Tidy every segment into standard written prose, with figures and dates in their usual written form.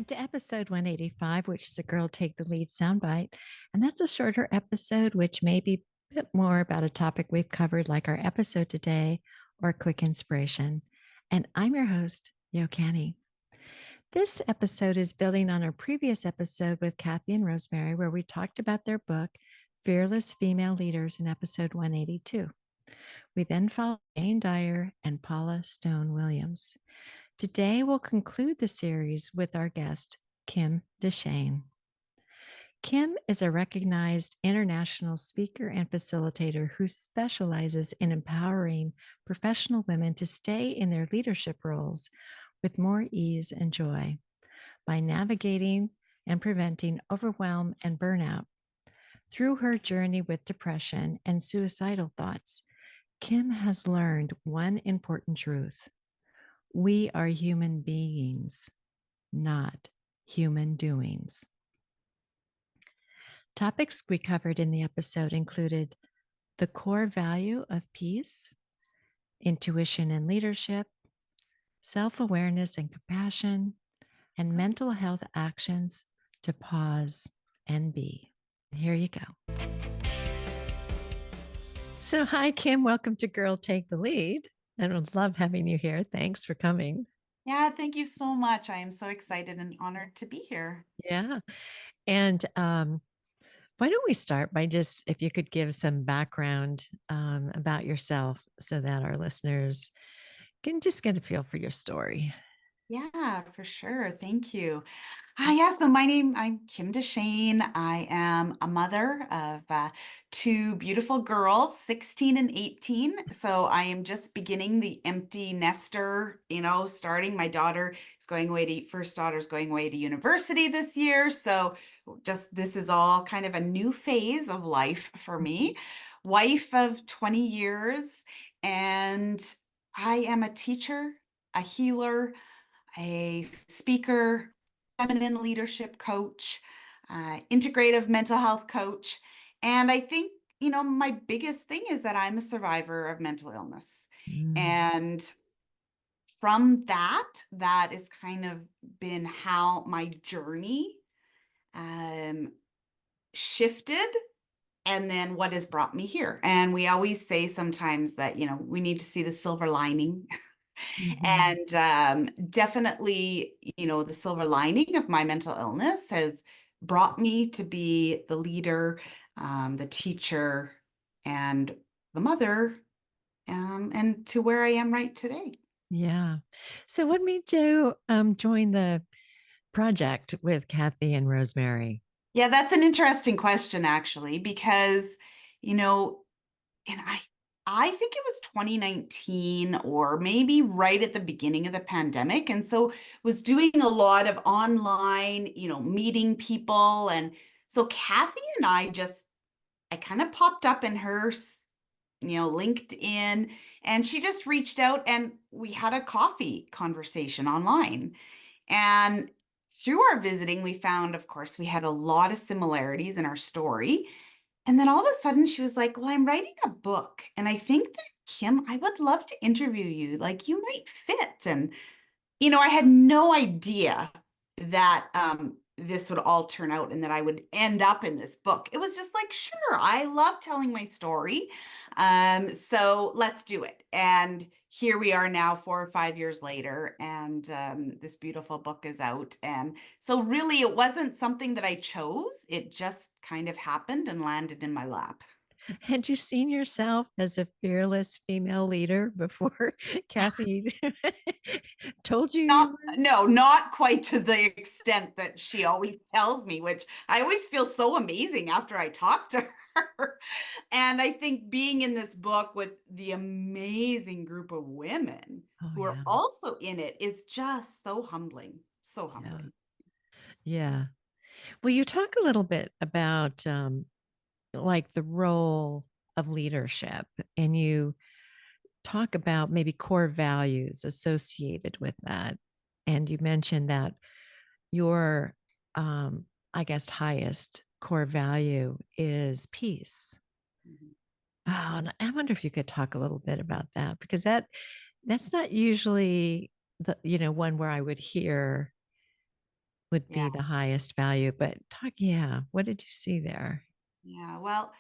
to episode 185, which is a Girl Take the Lead soundbite. And that's a shorter episode, which may be a bit more about a topic we've covered, like our episode today, or a quick inspiration. And I'm your host, Yo Canny. This episode is building on our previous episode with Kathy and Rosemary, where we talked about their book, Fearless Female Leaders, in episode 182. We then followed Jane Dyer and Paula Stone Williams. Today, we'll conclude the series with our guest, Kim Dechaine. Kim is a recognized international speaker and facilitator who specializes in empowering professional women to stay in their leadership roles with more ease and joy by navigating and preventing overwhelm and burnout. Through her journey with depression and suicidal thoughts, Kim has learned one important truth. We are human beings, not human doings. Topics we covered in the episode included the core value of peace, intuition and leadership, self-awareness and compassion, and mental health actions to pause and be. Here you go. So, hi, Kim. Welcome to Girl Take the Lead. I love having you here. Thanks for coming. Yeah, thank you so much. I am so excited and honored to be here. Yeah. And why don't we start by just, if you could give some background about yourself so that our listeners can just get a feel for your story. Yeah, for sure. Thank you. So I'm Kim Dechaine. I am a mother of two beautiful girls, 16 and 18. So I am just beginning the empty nester, starting. My first daughter's going away to university this year. So just this is all kind of a new phase of life for me. Wife of 20 years, and I am a teacher, a healer, a speaker, feminine leadership coach, integrative mental health coach. And I think, my biggest thing is that I'm a survivor of mental illness. Mm. And from that has kind of been how my journey shifted, and then what has brought me here. And we always say sometimes that, we need to see the silver lining. Mhm. And definitely, the silver lining of my mental illness has brought me to be the leader, the teacher, and the mother, and to where I am right today. Yeah. So, what made you join the project with Kathy and Rosemary? Yeah, that's an interesting question, actually, because, you know, and I think it was 2019 or maybe right at the beginning of the pandemic. And so was doing a lot of online, meeting people. And so Kathy and I kind of popped up in her, LinkedIn, and she just reached out and we had a coffee conversation online. And through our visiting, we found, of course, we had a lot of similarities in our story. And then all of a sudden she was like, well, I'm writing a book. And I think that, Kim, I would love to interview you. Like, you might fit. And, I had no idea that this would all turn out and that I would end up in this book. It was just like, sure, I love telling my story. So let's do it. And here we are now, 4 or 5 years later, and this beautiful book is out. And so really, it wasn't something that I chose. It just kind of happened and landed in my lap. Had you seen yourself as a fearless female leader before Kathy told you you Not, were? no, not quite to the extent that she always tells me, which I always feel so amazing after I talk to her. And I think being in this book with the amazing group of women Oh, who are yeah. also in it is just so humbling, so Yeah. humbling. Yeah. Well, you talk a little bit about like the role of leadership, and you talk about maybe core values associated with that. And you mentioned that your, I guess, highest core value is peace. Mhm. Oh, and I wonder if you could talk a little bit about that, because that's not usually the one where I would hear would Yeah. be the highest value. But talk, yeah, what did you see there? Yeah. Well,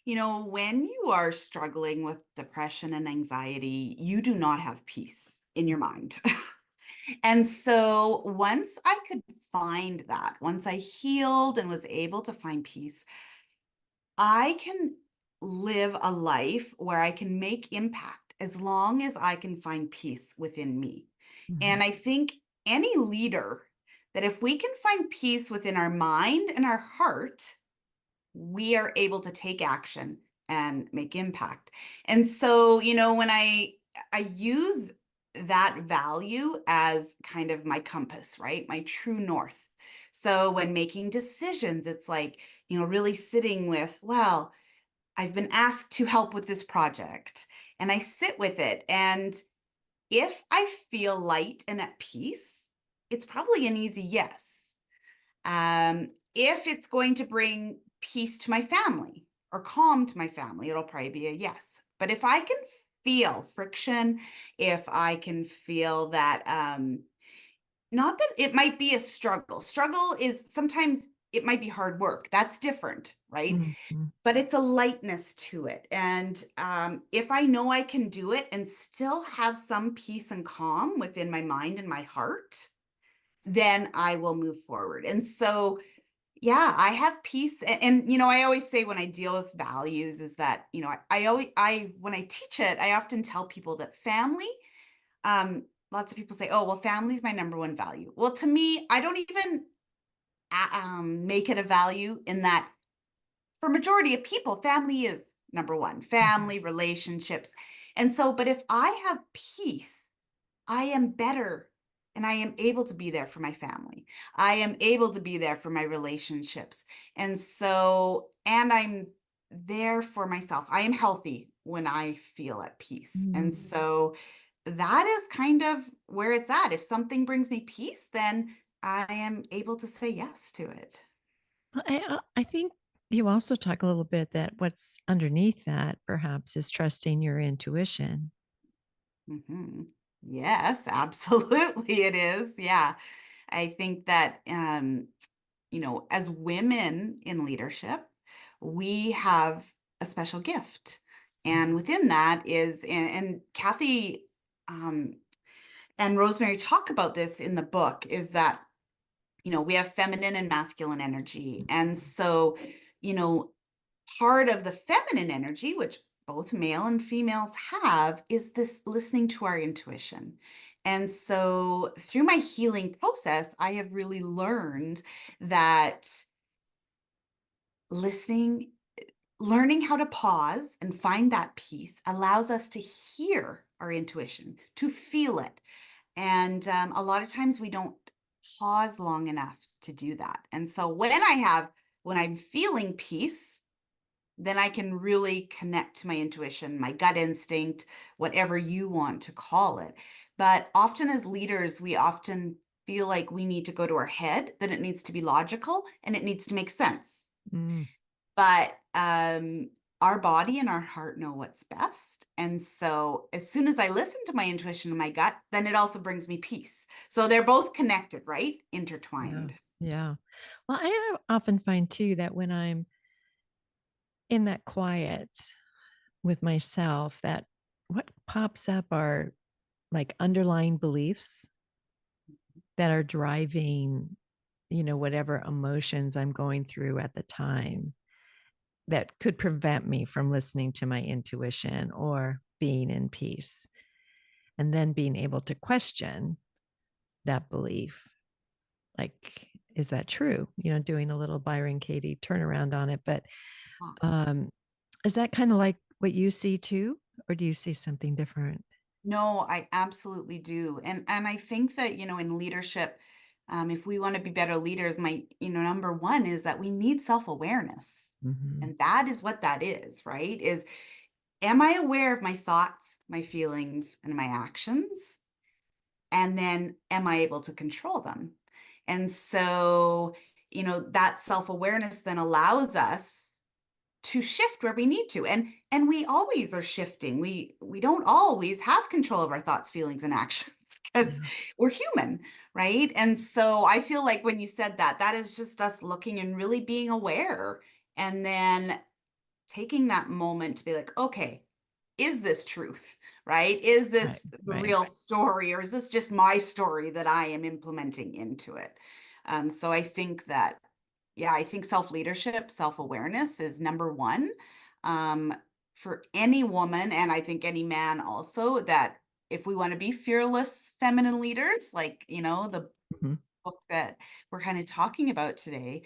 when you are struggling with depression and anxiety, you do not have peace in your mind. And so once I could find that, once I healed and was able to find peace, I can live a life where I can make impact as long as I can find peace within me. Mhm. And I think any leader, that if we can find peace within our mind and our heart, we are able to take action and make impact. And so, when I use that value as kind of my compass, right? My true north. So when making decisions, it's like, really sitting with, well, I've been asked to help with this project, and I sit with it. And if I feel light and at peace, it's probably an easy yes. If it's going to bring peace to my family or calm to my family, it'll probably be a yes. But if I can feel friction, if I can feel that, not that it might be a struggle. Struggle is sometimes it might be hard work. That's different, right? Mhm. But it's a lightness to it. And if I know I can do it and still have some peace and calm within my mind and my heart, then I will move forward. And so, yeah, I have peace. And I always say when I deal with values is that, I always, when I teach it, I often tell people that family, lots of people say, oh, well, family is my number one value. Well, to me, I don't even make it a value in that for majority of people, family is number one, Mhm. family, relationships. And so, but if I have peace, I am better and I am able to be there for my family. I am able to be there for my relationships. And so, and I'm there for myself. I am healthy when I feel at peace. And Mm. so that is kind of where it's at. If something brings me peace, then I am able to say yes to it. Well, I think you also talk a little bit that what's underneath that perhaps is trusting your intuition. Hmm. Yes, absolutely it is. Yeah. I think that as women in leadership, we have a special gift. And within that is, and Kathy um, and Rosemary talk about this in the book, is that, we have feminine and masculine energy. And so, you know, part of the feminine energy, which both male and females have, is this listening to our intuition. And so through my healing process, I have really learned that listening, learning how to pause and find that peace allows us to hear our intuition, to feel it. And a lot of times we don't pause long enough to do that. And so when I'm feeling peace, then I can really connect to my intuition, my gut instinct, whatever you want to call it. But often as leaders, we often feel like we need to go to our head, that it needs to be logical and it needs to make sense. Mm. But our body and our heart know what's best. And so as soon as I listen to my intuition and my gut, then it also brings me peace. So they're both connected, right? Yeah. Intertwined. Yeah. Well, I often find too that when I'm in that quiet with myself, that what pops up are like underlying beliefs that are driving, whatever emotions I'm going through at the time that could prevent me from listening to my intuition or being in peace. And then being able to question that belief. Like, is that true? Doing a little Byron Katie turnaround on it. But um, is that kind of like what you see too? Or do you see something different? No, I absolutely do. And I think that, in leadership, if we want to be better leaders, my, number one is that we need self-awareness. Hmm. And that is what that is, right? Is am I aware of my thoughts, my feelings, and my actions? And then am I able to control them? And so, that self-awareness then allows us to shift where we need to, and we always are shifting. We don't always have control of our thoughts, feelings, and actions. because Yeah. we're human, right? And so I feel like when you said that, that is just us looking and really being aware, and then taking that moment to be like, okay, is this truth, right? Is Right. this the Right. real story, or is this just my story that I am implementing into it? So I think that, yeah, I think self leadership, self awareness is number one, um, for any woman, and I think any man also, that if we want to be fearless feminine leaders, like, the Mhm. book that we're kind of talking about today,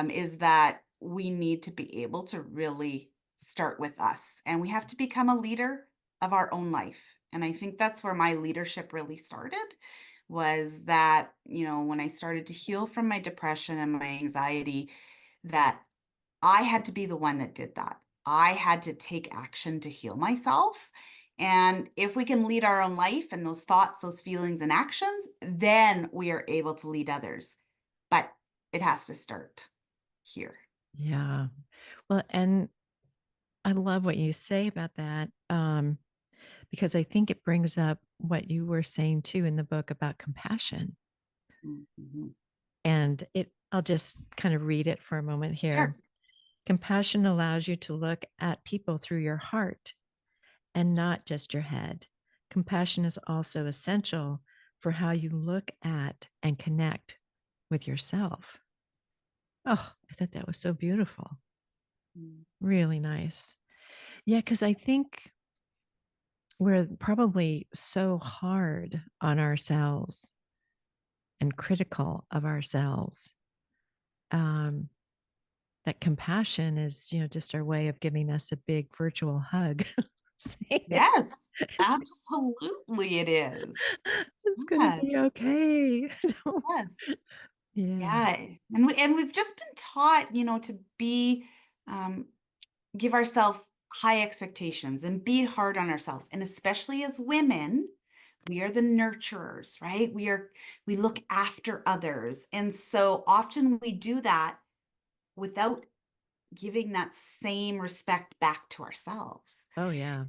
is that we need to be able to really start with us, and we have to become a leader of our own life. And I think that's where my leadership really started, was that, when I started to heal from my depression and my anxiety, that I had to be the one that did that. I had to take action to heal myself. And if we can lead our own life and those thoughts, those feelings, and actions, then we are able to lead others. But it has to start here. Yeah. Well, and I love what you say about that, because I think it brings up what you were saying too in the book about compassion. Mhm. And I'll just kind of read it for a moment here. Sure. Compassion allows you to look at people through your heart and not just your head. Compassion is also essential for how you look at and connect with yourself. Oh, I thought that was so beautiful. Mm. Really nice. Yeah, because I think we're probably so hard on ourselves and critical of ourselves, um, that compassion is, just our way of giving us a big virtual hug. Saying Yes, it's, absolutely it is. it's going to Yeah, be okay. yes. Yeah. Yeah. And we've just been taught, to be um give ourselves high expectations and be hard on ourselves. And especially as women, we are the nurturers, right? We look after others. And so often we do that without giving that same respect back to ourselves, Oh, yeah.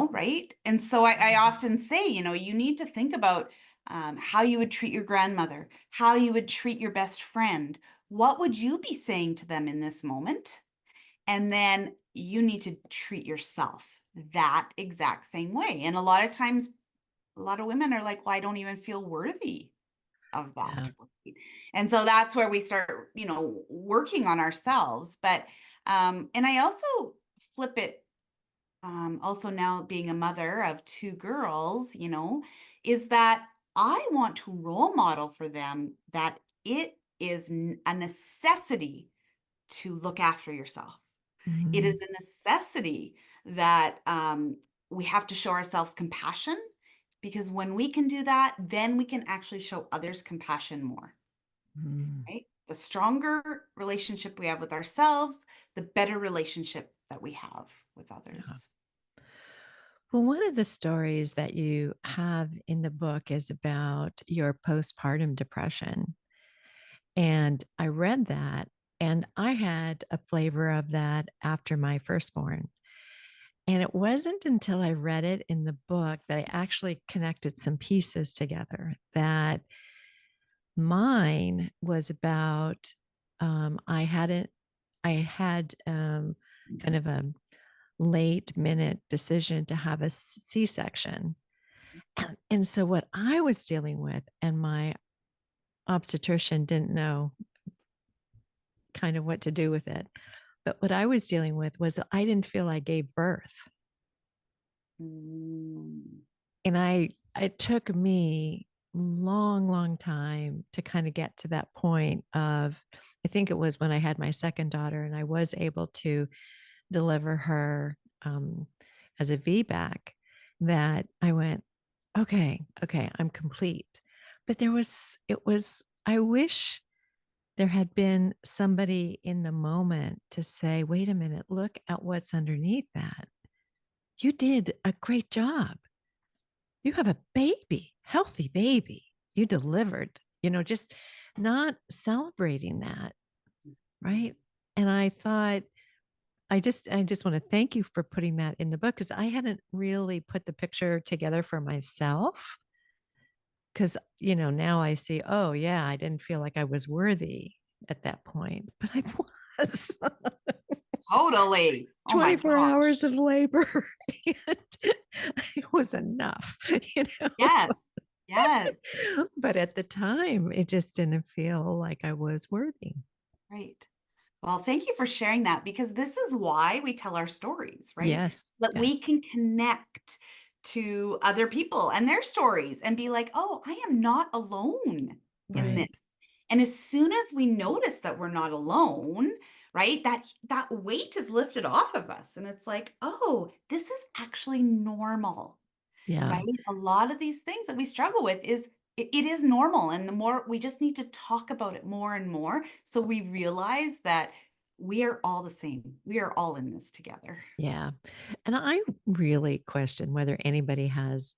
right? And so I often say, you need to think about how you would treat your grandmother, how you would treat your best friend. What would you be saying to them in this moment? And then you need to treat yourself that exact same way. And a lot of times, a lot of women are like, well, I don't even feel worthy of that. Yeah. And so that's where we start, working on ourselves. But, and I also flip it, also now being a mother of two girls, is that I want to role model for them that it is a necessity to look after yourself. It Mhm. is a necessity that we have to show ourselves compassion, because when we can do that, then we can actually show others compassion more, Mhm. right? The stronger relationship we have with ourselves, the better relationship that we have with Yeah. others. Well, one of the stories that you have in the book is about your postpartum depression. And I read that, and I had a flavor of that after my firstborn. And it wasn't until I read it in the book that I actually connected some pieces together, that mine was about, I had kind of a late minute decision to have a C-section. And so what I was dealing with, and my obstetrician didn't know kind of what to do with it. But what I was dealing with was I didn't feel I gave birth. Mm. And it took me long time to kind of get to that point of, I think it was when I had my second daughter and I was able to deliver her, as a VBAC, that I went, okay, I'm complete. But I wish there had been somebody in the moment to say, wait a minute, look at what's underneath that. You did a great job. You have a baby, healthy baby. You delivered, just not celebrating that. Right. And I thought, I just want to thank you for putting that in the book, because I hadn't really put the picture together for myself Because, now I see, oh, yeah, I didn't feel like I was worthy at that point, but I was. Totally. Oh my 24 gosh. hours of labor and it was enough, you know. Yes. Yes. But at the time, it just didn't feel like I was worthy. Right. Well, thank you for sharing that because this is why we tell our stories, right? Yes, That we yes, can connect to other people and their stories and be like, oh, I am not alone in this. right. And as soon as we notice that we're not alone, right, that weight is lifted off of us. And it's like, oh, this is actually normal, Yeah, right? A lot of these things that we struggle with it is normal. And the more we just need to talk about it more and more so we realize that we are all the same. We are all in this together. yeah. And I really question whether anybody has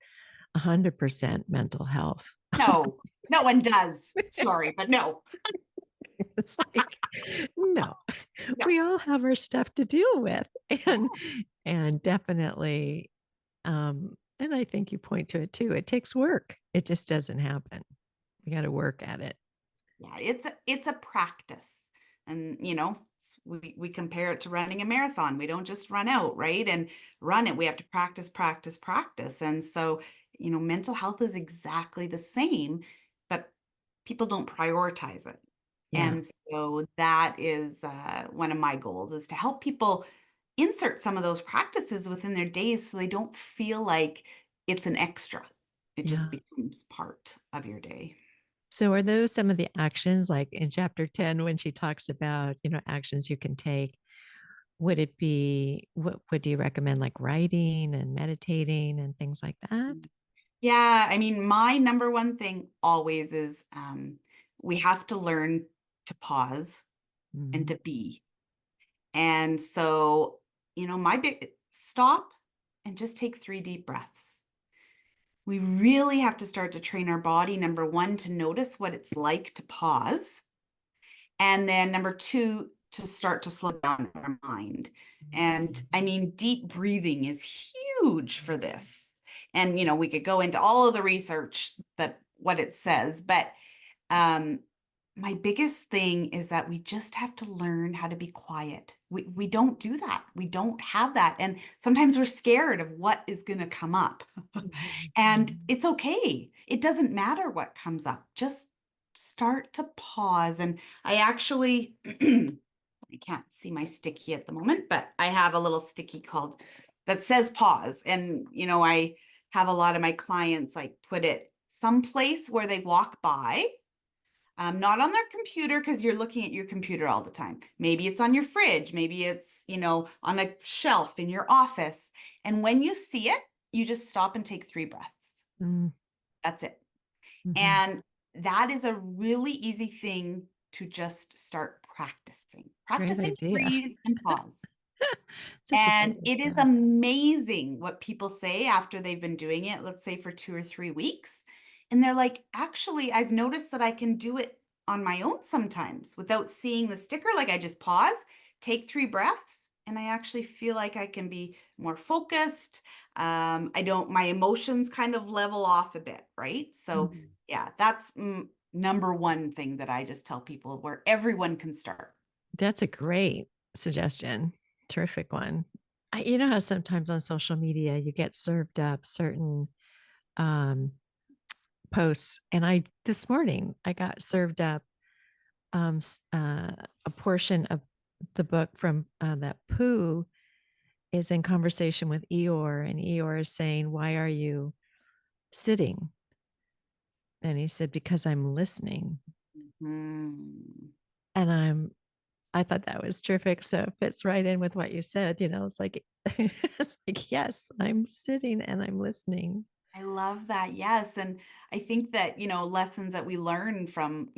100% mental health. No, no one does. Sorry, but no, It's like, no, no. we all have our stuff to deal with. And Yeah. and definitely, and I think you point to it too. It takes work. It just doesn't happen. We got to work at it. Yeah, it's a practice. And we compare it to running a marathon. We don't just run out, right? And run it. We have to practice, practice, practice. And so, mental health is exactly the same, but people don't prioritize it. Yeah. And so that is one of my goals is to help people insert some of those practices within their days so they don't feel like it's an extra. It just Yeah. becomes part of your day. So are those some of the actions like in chapter 10 when she talks about, actions you can take? Would it be what would you recommend like writing and meditating and things like that? Yeah, I mean, my number one thing always is we have to learn to pause and Mhm. to be. And so, my big stop and just take 3 deep breaths. We really have to start to train our body, number one, to notice what it's like to pause. And then number two, to start to slow down our mind. And I mean, deep breathing is huge for this. And, we could go into all of the research that what it says, but um, my biggest thing is that we just have to learn how to be quiet. We don't do that. We don't have that. And sometimes we're scared of what is going to come up. Mhm. And it's okay. It doesn't matter what comes up. Just start to pause. And I actually, I can't see my sticky at the moment, but I have a little sticky called that says pause. And, I have a lot of my clients like put it someplace where they walk by, not on their computer because you're looking at your computer all the time. Maybe it's on your fridge. Maybe it's, on a shelf in your office. And when you see it, you just stop and take 3 breaths. Mm, That's it. mhm. And that is a really easy thing to just start practicing. Great Practicing to idea. breathe and pause. Such a great And it is idea. amazing what people say after they've been doing it, let's say for 2 or 3 weeks. And they're like, actually, I've noticed that I can do it on my own sometimes without seeing the sticker. Like I just pause, take 3 breaths, and I actually feel like I can be more focused. My emotions kind of level off a bit, right? So, Mhm. yeah, that's number one thing that I just tell people where everyone can start. That's a great suggestion. Terrific one. You know how sometimes on social media you get served up certain um, posts, and I this morning I got served up a portion of the book from that Pooh is in conversation with Eeyore, and Eeyore is saying, "Why are you sitting?" And he said, "Because I'm listening." Hmm. And I thought that was terrific. So it fits right in with what you said. It's like it's like, yes, I'm sitting and I'm listening. I love that. Yes. And I think that, lessons that we learn from,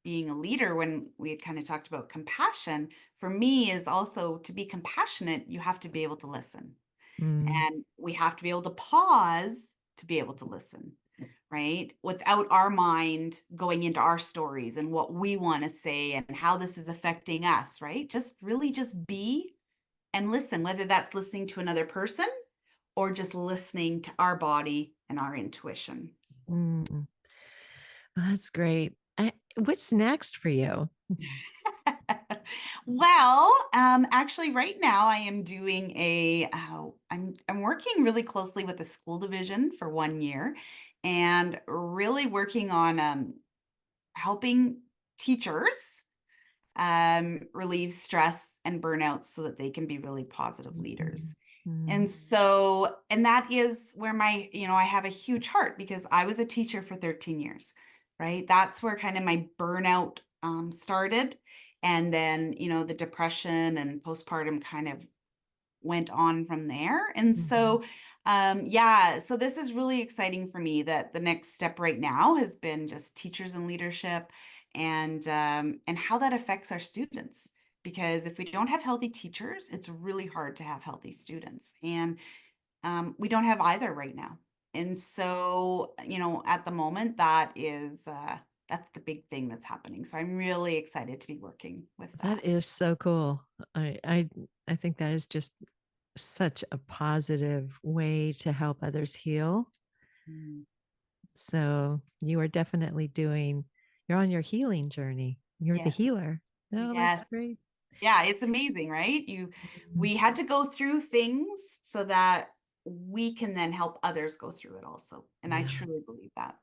being a leader when we had kind of talked about compassion for me is also to be compassionate, you have to be able to listen. Mm, And we have to be able to pause to be able to listen, right? Without our mind going into our stories and what we want to say and how this is affecting us, right? Just really just be and listen, whether that's listening to another person or just listening to our body and our intuition. mm. That's great. What's next for you? Well, actually, right now I am doing I'm working really closely with the school division for 1 year, and really working on helping teachers relieve stress and burnout so that they can be really positive Mhm. leaders. And Mm. so, and that is where I have a huge heart because I was a teacher for 13 years, right? That's where kind of my burnout started. And then, the depression and postpartum kind of went on from there. And Mhm. so, yeah, so this is really exciting for me that the next step right now has been just teachers and leadership and how that affects our students. Because if we don't have healthy teachers, it's really hard to have healthy students. And we don't have either right now. And so, at the moment, that's the big thing that's happening. So I'm really excited to be working with That that. is so cool. I think that is just such a positive way to help others heal. Mm. So you are definitely you're on your healing journey. You're the Yes. healer. No, that's Yes. great. Yeah, it's amazing, right? Mhm. We had to go through things so that we can then help others go through it also. And I Yeah. truly believe that.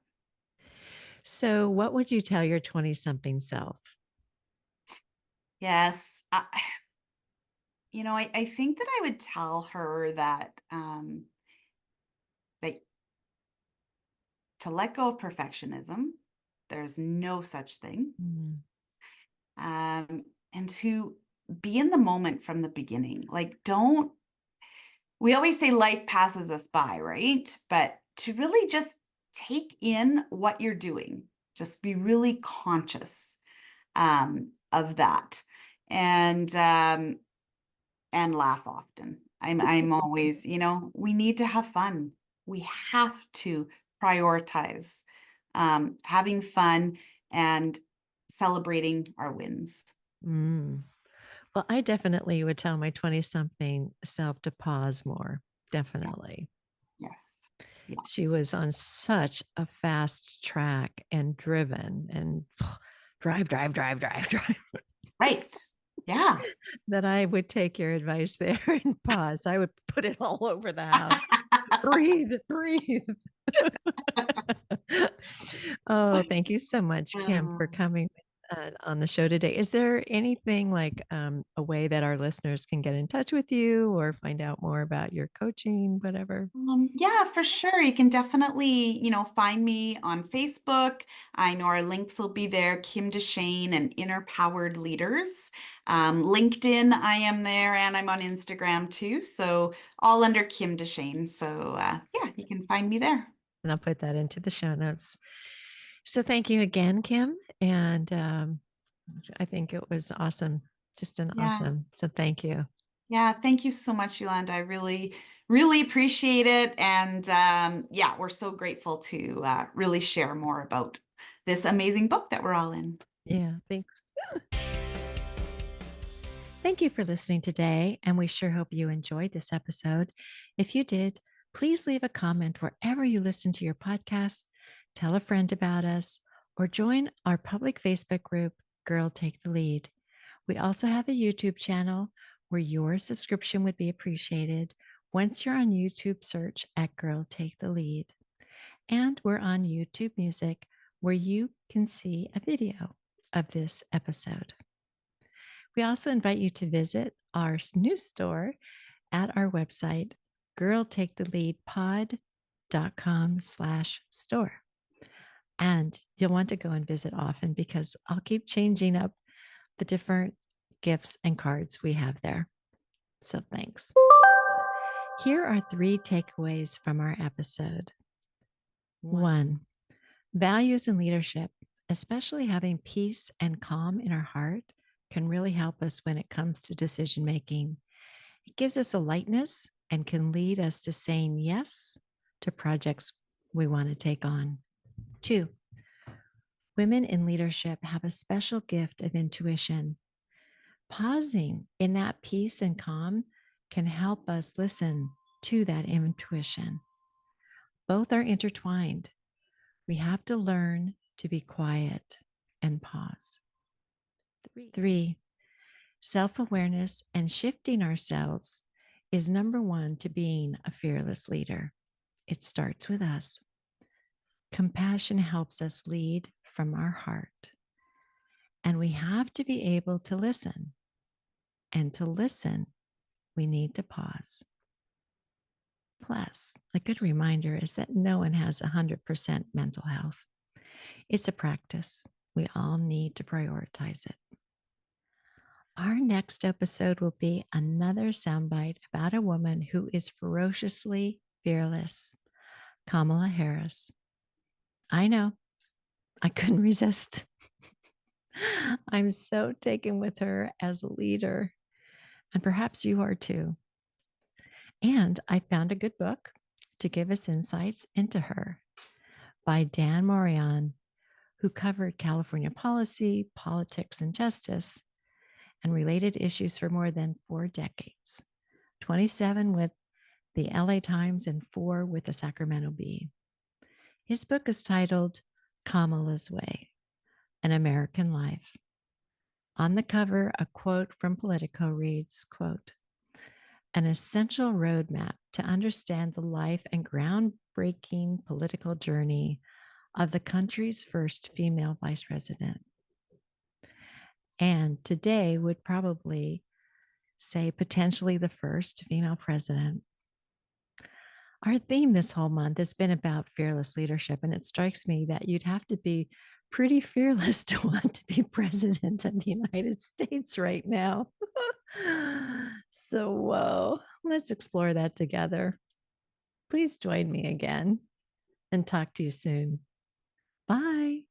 So what would you tell your 20 something self? Yes. I think that I would tell her that to let go of perfectionism, there's no such thing. Mm. And to be in the moment from the beginning. Like, don't, we always say life passes us by, right? But to really just take in what you're doing, just be really conscious of that, and and laugh often. I'm always, we need to have fun. We have to prioritize having fun and celebrating our wins. Mm. Well, I definitely would tell my 20 something self to pause more. Yeah. Definitely. Yes. Yeah. She was on such a fast track and driven and drive, drive, drive, drive, drive Right. Yeah. that I would take your advice there and pause. I would put it all over the house. Breathe, breathe. Oh, thank you so much, Kim, for Um, coming on the show today. Is there anything like a way that our listeners can get in touch with you or find out more about your coaching, whatever? yeah, for sure. You can definitely, find me on Facebook. I know our links will be there, Kim Dechaine and Inner Powered Leaders. LinkedIn, I am there, and I'm on Instagram too. So all under Kim Dechaine. So yeah, you can find me there. And I'll put that into the show notes. So thank you again, Kim. And I think it was awesome. Just an Yeah. awesome. So thank you. Yeah, thank you so much, Yolanda. I really, really appreciate it. And yeah, we're so grateful to really share more about this amazing book that we're all in. Yeah, thanks. Thank you for listening today, and we sure hope you enjoyed this episode. If you did, please leave a comment wherever you listen to your podcasts, tell a friend about us, or join our public Facebook group, Girl Take the Lead. We also have a YouTube channel where your subscription would be appreciated. Once you're on YouTube, search at Girl Take the Lead. And we're on YouTube Music where you can see a video of this episode. We also invite you to visit our new store at our website, girltaketheleadpod.com/store. And you'll want to go and visit often because I'll keep changing up the different gifts and cards we have there. So thanks. Here are 3 takeaways from our episode. One, values and leadership, especially having peace and calm in our heart, can really help us when it comes to decision making. It gives us a lightness and can lead us to saying yes to projects we want to take on. 2, women in leadership have a special gift of intuition. Pausing in that peace and calm can help us listen to that intuition. Both are intertwined. We have to learn to be quiet and pause. Three, self awareness and shifting ourselves is number one to being a fearless leader. It starts with us. Compassion helps us lead from our heart. And we have to be able to listen. And to listen, we need to pause. Plus, a good reminder is that no one has 100% mental health. It's a practice. We all need to prioritize it. Our next episode will be another soundbite about a woman who is ferociously fearless, Kamala Harris. I know, I couldn't resist. I'm so taken with her as a leader, and perhaps you are too. And I found a good book to give us insights into her by Dan Morion, who covered California policy, politics, and justice and related issues for more than 4 decades, 27 with the LA Times and 4 with the Sacramento Bee. His book is titled Kamala's Way, An American Life. On the cover, a quote from Politico reads, quote, an essential roadmap to understand the life and groundbreaking political journey of the country's first female vice president. And today would probably say potentially the first female president. Our theme this whole month has been about fearless leadership, and it strikes me that you'd have to be pretty fearless to want to be president of the United States right now. So, let's explore that together. Please join me again and talk to you soon. Bye.